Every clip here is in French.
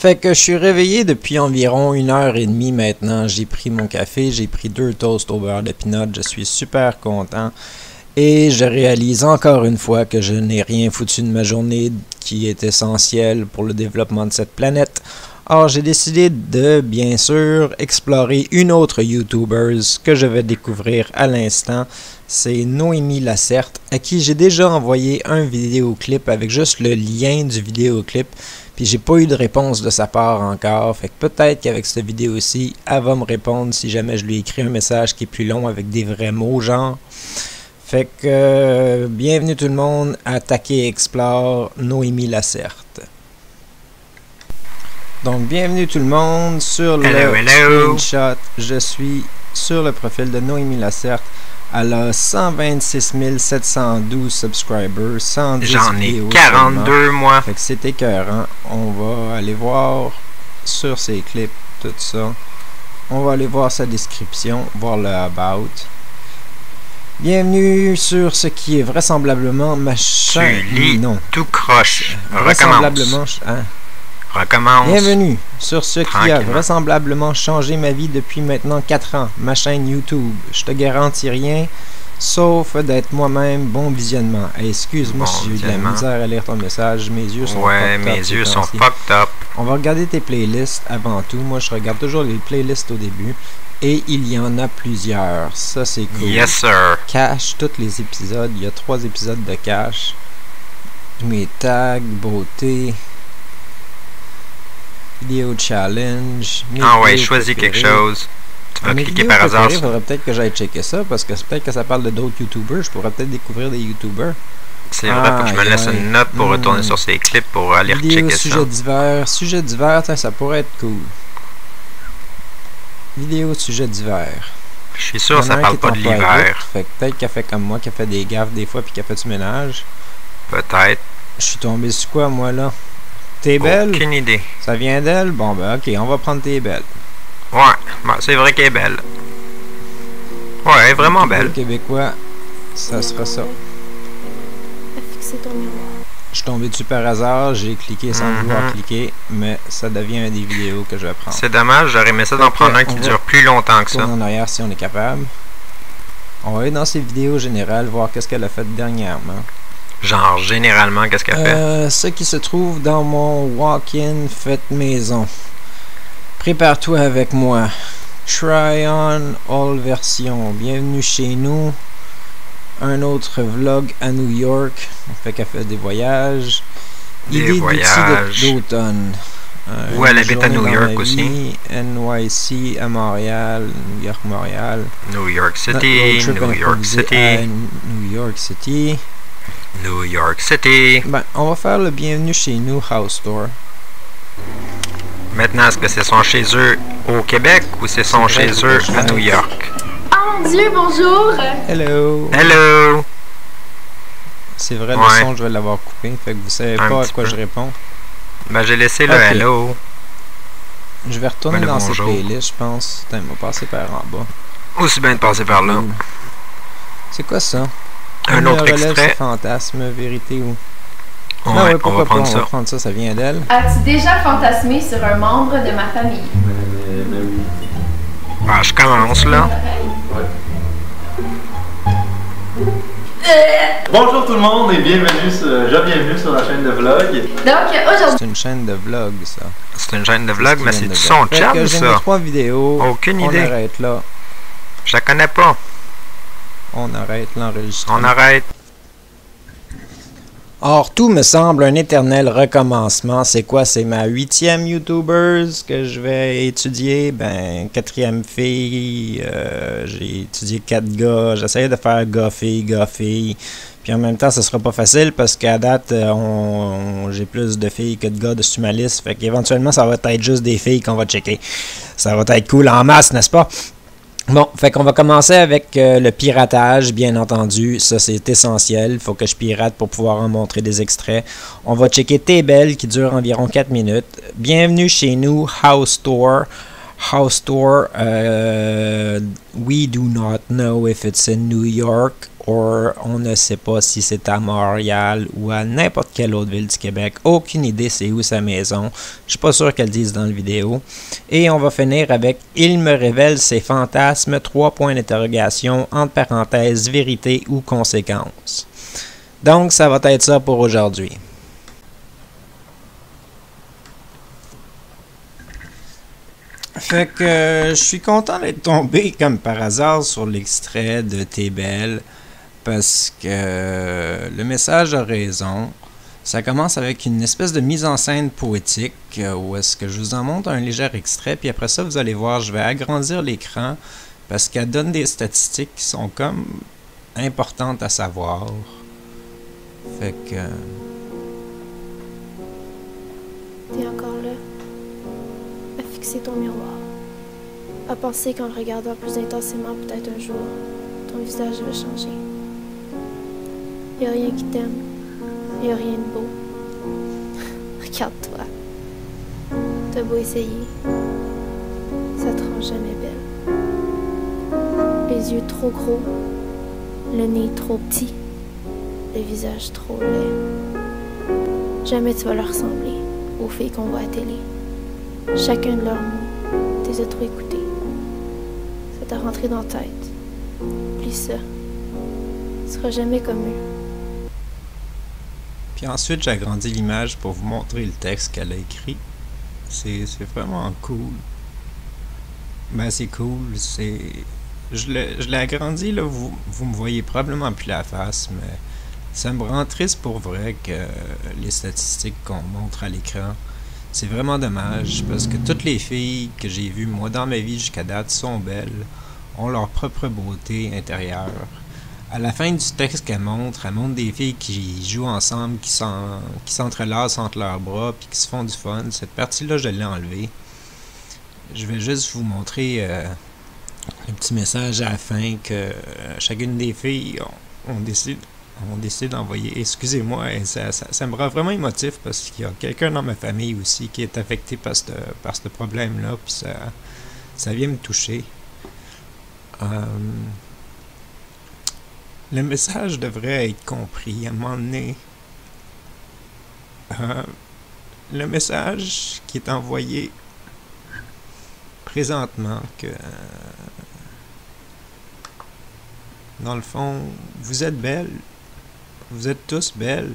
Fait que je suis réveillé depuis environ 1h30 maintenant. J'ai pris mon café, j'ai pris 2 toasts au beurre de pinot. Je suis super content. Et je réalise encore une fois que je n'ai rien foutu de ma journée qui est essentielle pour le développement de cette planète. Or, j'ai décidé de, bien sûr, explorer une autre YouTuber que je vais découvrir à l'instant. C'est Noémie Lacerte, à qui j'ai déjà envoyé un vidéoclip avec juste le lien du vidéoclip. Puis j'ai pas eu de réponse de sa part encore. Fait que peut-être qu'avec cette vidéo-ci, elle va me répondre si jamais je lui écris un message qui est plus long avec des vrais mots, genre. Fait que bienvenue tout le monde à Taquet Explore Noémie Lacerte. Donc bienvenue tout le monde sur le screenshot. Je suis sur le profil de Noémie Lacerte. Elle a 126 712 subscribers, 110 J'en ai vidéos 42 seulement. moi. Fait que c'est écœurant. On va aller voir sur ses clips, tout ça. On va aller voir sa description, voir le about. Bienvenue sur ce qui est vraisemblablement ma chaîne. Tu lis tout croche. Vraisemblablement, Recommence. Bienvenue sur ce qui a Tranquillement. vraisemblablement changé ma vie depuis maintenant 4 ans, ma chaîne YouTube. Je te garantis rien, sauf d'être moi-même. Bon visionnement. Hey, excuse-moi Bon si j'ai eu de la visionnement. misère à lire ton message, mes yeux sont Ouais, fucked mes up yeux ces sont temps-ci. fucked up. On va regarder tes playlists avant tout. Moi, je regarde toujours les playlists au début. Et il y en a plusieurs. Ça, c'est cool. Yes sir. Cache tous les épisodes. Il y a 3 épisodes de cache. Mes tags, beauté. Vidéo challenge. mes Ah ouais, vidéos choisis quelque préférées. chose. Tu vas Mes cliquer vidéos par hasard préférées, sur... faudrait peut-être que j'aille checker ça parce que peut-être que ça parle de d'autres YouTubers. Je pourrais peut-être découvrir des YouTubers. C'est vrai, faut que je me laisse une note pour retourner sur ces clips pour aller Vidéo rechecker ça. sujet divers. Sujet divers, tiens, ça pourrait être cool. Vidéo sujet divers. Je suis Il y sûr en que a ça un parle qui pas est de en private, l'hiver. fait que peut-être qu'elle fait comme moi, qu'elle fait des gaffes des fois puis qu'elle fait du ménage. Peut-être. Je suis tombé sur quoi moi là? T'es belle? Aucune idée. Ça vient d'elle? Bon ben ok, on va prendre T'es belle. Ouais, bon, c'est vrai qu'elle est belle. Ouais, elle est vraiment Pour belle. le Québécois, ça sera ça. Fixer ton miroir. Je suis tombé dessus par hasard, j'ai cliqué sans vouloir cliquer, mais ça devient une des vidéos que je vais prendre. C'est dommage, j'aurais aimé ça d'en Fait que prendre un on qui va dure plus longtemps que ça. Tourne en arrière si on est capable. On va aller dans ses vidéos générales, voir qu'est-ce qu'elle a fait dernièrement. Genre, généralement, qu'est-ce qu'elle fait? Ce qui se trouve dans mon walk-in fait maison. Prépare-toi avec moi. Try on all version. Bienvenue chez nous. Un autre vlog à New York. Fait qu'elle fait des voyages. Des Idée voyages. d'automne. Où elle habite à New York aussi. NYC à Montréal. New York, Montréal. New York Notre City, road trip New York improvisé City, à New York City. New York City. Ben, on va faire le bienvenue chez nous house tour. Maintenant, est-ce que c'est son chez eux au Québec ou c'est son chez eux à New York? Oh mon Dieu, bonjour! Hello! Hello! C'est vrai, Ouais. le son, je vais l'avoir coupé, fait que vous savez Un pas à petit quoi peu. je réponds. Ben, j'ai laissé le Ok. hello. Je vais retourner Ben, le dans ces bonjour. playlists, je pense. Putain, on va passer par en bas. Aussi bien de passer par là. C'est quoi ça? Un Il autre relève extrait. ce fantasme, vérité ou... Ouais, Ah ouais, on pourquoi va pas, prendre on va ça. prendre ça, ça vient d'elle. As-tu déjà fantasmé sur un membre de ma famille? Ah, je commence là. Bonjour tout le monde et bienvenue sur la chaîne de vlog. Donc aujourd'hui, C'est une chaîne de vlog, ça. C'est une chaîne de vlog, mais c'est Chaîne de du vlog. son Fait chat que j'ai mes ça. 3 vidéos. Aucune On idée. arrête là. Je la connais pas. On arrête l'enregistrement. On arrête. Or, tout me semble un éternel recommencement. C'est quoi? C'est ma 8e YouTubers que je vais étudier. Ben, 4e fille. J'ai étudié 4 gars. J'essayais de faire gars-fille, gars-fille. Puis en même temps, ce sera pas facile parce qu'à date, j'ai plus de filles que de gars dessus ma liste. Fait qu'éventuellement, ça va être juste des filles qu'on va checker. Ça va être cool en masse, n'est-ce pas? Bon, fait qu'on va commencer avec le piratage, bien entendu. Ça, c'est essentiel. Il faut que je pirate pour pouvoir en montrer des extraits. On va checker T'es belle, qui dure environ 4 minutes. Bienvenue chez nous, House Tour. house tour. We do not know if it's in New York or on ne sait pas si c'est à Montréal ou à n'importe quelle autre ville du Québec. Aucune idée c'est où sa maison. Je suis pas sûr qu'elle dise dans la vidéo. Et on va finir avec « Il me révèle ses fantasmes, 3 points d'interrogation, entre parenthèses, vérité ou conséquence ». Donc, ça va être ça pour aujourd'hui. Fait que je suis content d'être tombé comme par hasard sur l'extrait de T'es belle parce que le message a raison. Ça commence avec une espèce de mise en scène poétique où est-ce que je vous en montre un léger extrait, puis après ça, vous allez voir, je vais agrandir l'écran parce qu'elle donne des statistiques qui sont comme importantes à savoir. Fait que... T'es encore là, à fixer ton miroir, à penser qu'en le regardant plus intensément, peut-être un jour, ton visage va changer. Y a rien qui t'aime, y a rien de beau. Regarde-toi. T'as beau essayer, ça te rend jamais belle. Les yeux trop gros, le nez trop petit, le visage trop laid. Jamais tu vas leur ressembler aux filles qu'on voit à télé. Chacun de leurs mots, t'es trop écoutés. Ça t'a rentré dans la tête. Oublie ça. Tu seras jamais comme eux. Puis ensuite, j'ai agrandi l'image pour vous montrer le texte qu'elle a écrit. C'est vraiment cool. Ben, c'est cool. Je l'ai agrandi, là. Vous me voyez probablement plus la face, mais ça me rend triste pour vrai que les statistiques qu'on montre à l'écran. C'est vraiment dommage parce que toutes les filles que j'ai vues, moi, dans ma vie jusqu'à date, sont belles, ont leur propre beauté intérieure. À la fin du texte qu'elle montre des filles qui jouent ensemble, qui s'entrelacent entre leurs bras puis qui se font du fun. Cette partie-là, je l'ai enlevée. Je vais juste vous montrer un petit message à la fin que chacune des filles ont décidé d'envoyer. Excusez-moi, ça me rend vraiment émotif parce qu'il y a quelqu'un dans ma famille aussi qui est affecté par ce problème-là, puis ça vient me toucher. Le message devrait être compris à un moment donné. Le message qui est envoyé présentement que dans le fond, vous êtes belles, vous êtes tous belles,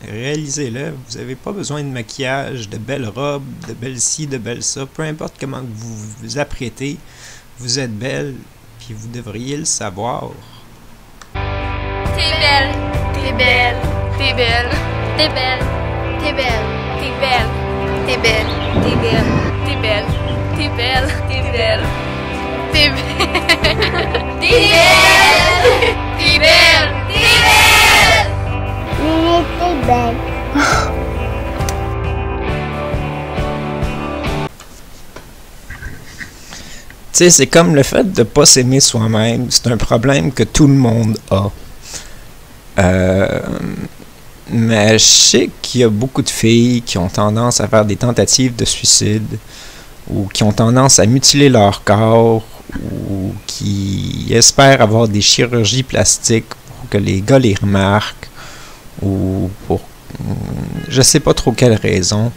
réalisez-le, vous n'avez pas besoin de maquillage, de belles robes, de belles ci, de belles ça, peu importe comment vous vous apprêtez, vous êtes belles, puis vous devriez le savoir. T'es belle, t'es belle, t'es belle, t'es belle, t'es belle, t'es belle, t'es belle, t'es belle, t'es belle, t'es belle, t'es belle, t'es belle, t'es belle, t'es belle, t'es belle. Lily, t'es belle. Tu sais, c'est comme le fait de ne pas s'aimer soi-même, c'est un problème que tout le monde a. Mais je sais qu'il y a beaucoup de filles qui ont tendance à faire des tentatives de suicide ou qui ont tendance à mutiler leur corps ou qui espèrent avoir des chirurgies plastiques pour que les gars les remarquent ou pour je sais pas trop quelle raison,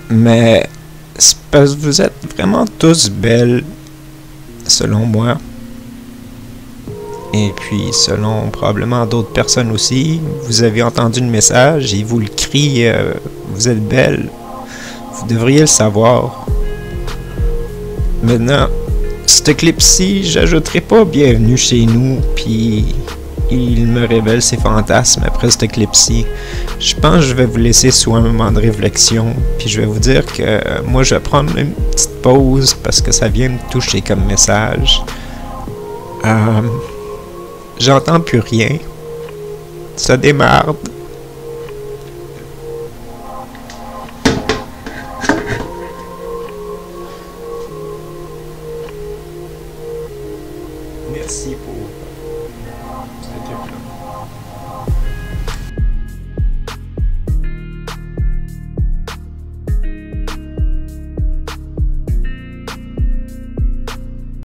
mais c'est parce que vous êtes vraiment tous belles selon moi. Et puis, selon probablement d'autres personnes aussi, vous avez entendu le message et vous le crie, vous êtes belle. Vous devriez le savoir. Maintenant, ce clip-ci, j'ajouterai pas bienvenue chez nous, puis il me révèle ses fantasmes après ce clip-ci. Je pense que je vais vous laisser sous un moment de réflexion, puis je vais vous dire que moi, je vais prendre une petite pause parce que ça vient me toucher comme message. J'entends plus rien. Ça démarre. Merci pour